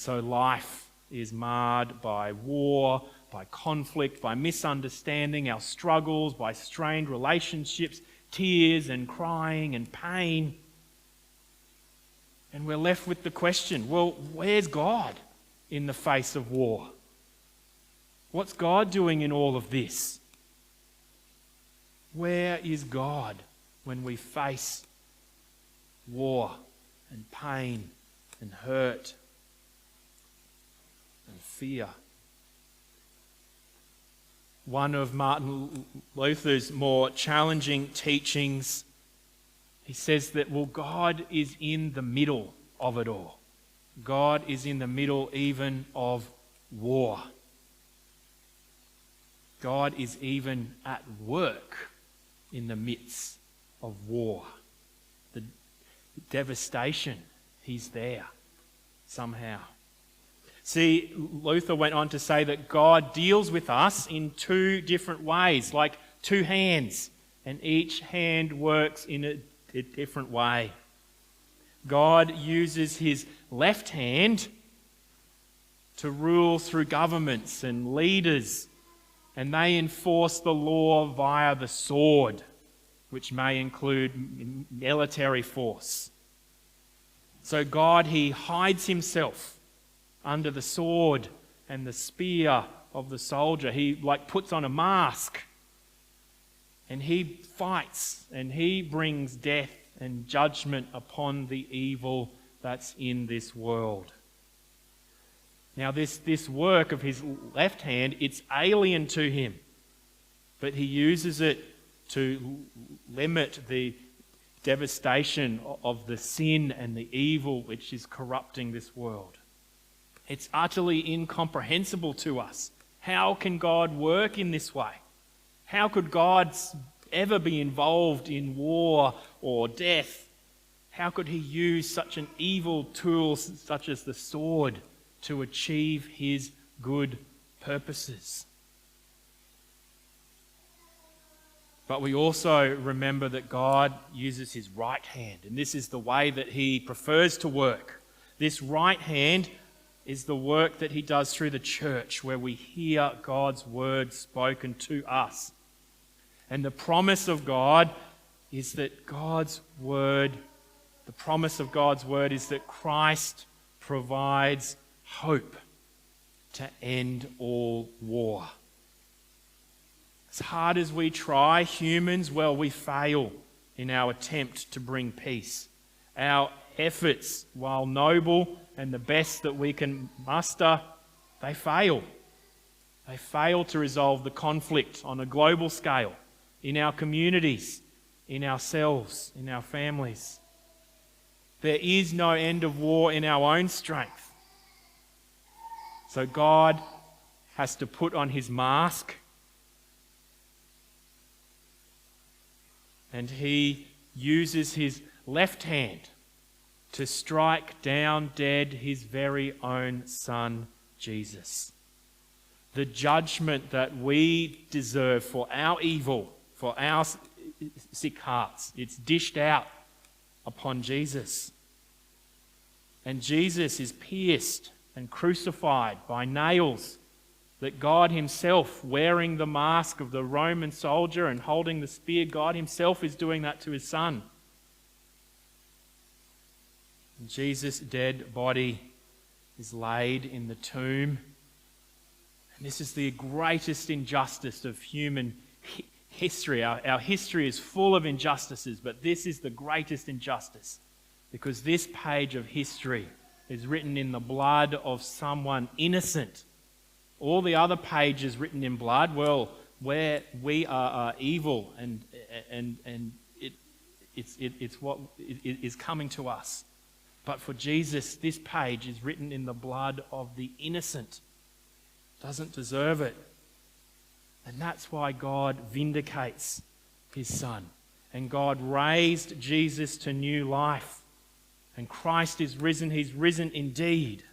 so life is marred by war, by conflict, by misunderstanding, our struggles, by strained relationships, tears and crying and pain. And we're left with the question, well, where's God in the face of war? What's God doing in all of this? Where is God when we face war and pain and hurt and fear? One of Martin Luther's more challenging teachings, he says that, well, God is in the middle of it all. God is in the middle even of war. God is even at work in the midst of war. The devastation, he's there somehow. See, Luther went on to say that God deals with us in two different ways, like two hands, and each hand works in a different way. God uses his left hand to rule through governments and leaders, and they enforce the law via the sword, which may include military force. So God, he hides himself under the sword and the spear of the soldier. He puts on a mask, and he fights, and he brings death and judgment upon the evil that's in this world. Now this work of his left hand, it's alien to him, but he uses it to limit the devastation of the sin and the evil which is corrupting this world. It's utterly incomprehensible to us. How can God work in this way? How could God ever be involved in war or death? How could he use such an evil tool such as the sword to achieve his good purposes? But we also remember that God uses his right hand, and this is the way that he prefers to work. This right hand is the work that he does through the church, where we hear God's word spoken to us. And the promise of God is that the promise of God's word is that Christ provides hope to end all war. As hard as we try, humans, we fail in our attempt to bring peace. Our efforts, while noble and the best that we can muster, they fail. They fail to resolve the conflict on a global scale, in our communities, in ourselves, in our families. There is no end of war in our own strength. So God has to put on his mask, and he uses his left hand to strike down dead his very own Son, Jesus. The judgment that we deserve for our evil, for our sick hearts, it's dished out upon Jesus. And Jesus is pierced and crucified by nails, that God himself, wearing the mask of the Roman soldier and holding the spear, God himself is doing that to his Son. Jesus' dead body is laid in the tomb. And this is the greatest injustice of human history. Our history is full of injustices, but this is the greatest injustice, because this page of history is written in the blood of someone innocent. All the other pages written in blood, where we are evil, and it's what is coming to us. But for Jesus, this page is written in the blood of the innocent. Doesn't deserve it. And that's why God vindicates his Son. And God raised Jesus to new life. And Christ is risen. He's risen indeed.